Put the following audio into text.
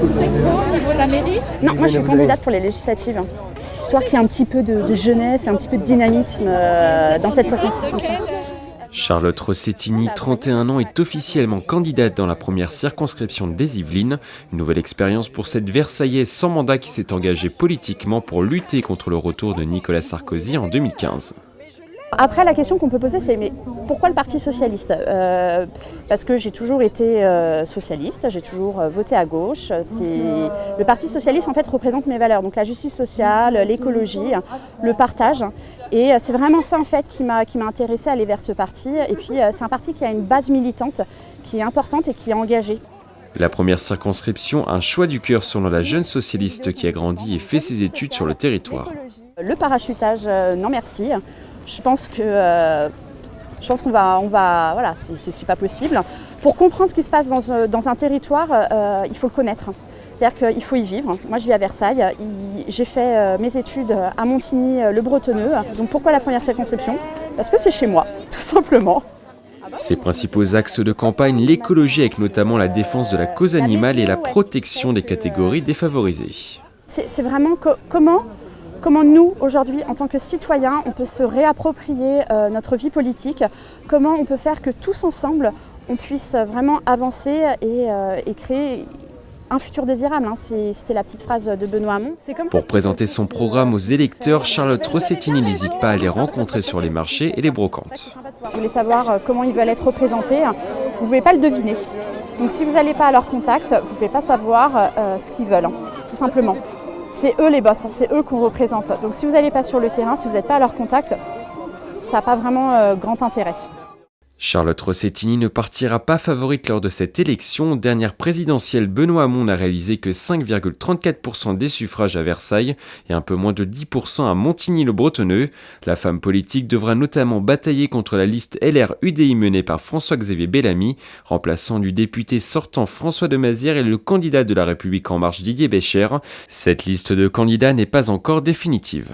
Vous êtes quoi au niveau de la mairie? Non, moi je suis candidate pour les législatives. Histoire qu'il y ait un petit peu de jeunesse et un petit peu de dynamisme dans cette circonscription. Charlotte Rossettini, 31 ans, est officiellement candidate dans la première circonscription des Yvelines. Une nouvelle expérience pour cette Versaillaise sans mandat qui s'est engagée politiquement pour lutter contre le retour de Nicolas Sarkozy en 2015. Après, la question qu'on peut poser, c'est mais pourquoi le Parti socialiste? Parce que j'ai toujours été socialiste, j'ai toujours voté à gauche. Le Parti socialiste en fait représente mes valeurs, donc la justice sociale, l'écologie, le partage. Et c'est vraiment ça en fait qui m'a intéressée à aller vers ce parti. Et puis c'est un parti qui a une base militante, qui est importante et qui est engagée. La première circonscription, un choix du cœur selon la jeune socialiste qui a grandi et fait ses études sur le territoire. Le parachutage, non merci. Je pense qu'on va voilà, c'est pas possible. Pour comprendre ce qui se passe dans un territoire, il faut le connaître. C'est-à-dire qu'il faut y vivre. Moi, je vis à Versailles. J'ai fait mes études à Montigny-le-Bretonneux. Donc pourquoi la première circonscription? Parce que c'est chez moi, tout simplement. Ses principaux axes de campagne, l'écologie avec notamment la défense de la cause animale et la protection des catégories défavorisées. C'est vraiment comment nous, aujourd'hui, en tant que citoyens, on peut se réapproprier notre vie politique, comment on peut faire que tous ensemble, on puisse vraiment avancer et créer un futur désirable. C'était la petite phrase de Benoît Hamon. Pour présenter son programme aux électeurs, Charlotte Rossettini n'hésite pas à les rencontrer sur les marchés et les brocantes. Si vous voulez savoir comment ils veulent être représentés, vous ne pouvez pas le deviner. Donc si vous n'allez pas à leur contact, vous ne pouvez pas savoir ce qu'ils veulent, tout simplement. C'est eux les boss, c'est eux qu'on représente. Donc si vous n'allez pas sur le terrain, si vous n'êtes pas à leur contact, ça n'a pas vraiment grand intérêt. Charlotte Rossettini ne partira pas favorite lors de cette élection. Dernière présidentielle, Benoît Hamon n'a réalisé que 5,34% des suffrages à Versailles et un peu moins de 10% à Montigny-le-Bretonneux. La femme politique devra notamment batailler contre la liste LR-UDI menée par François-Xavier Bellamy, remplaçant du député sortant François de Mazières et le candidat de La République En Marche Didier Béchère. Cette liste de candidats n'est pas encore définitive.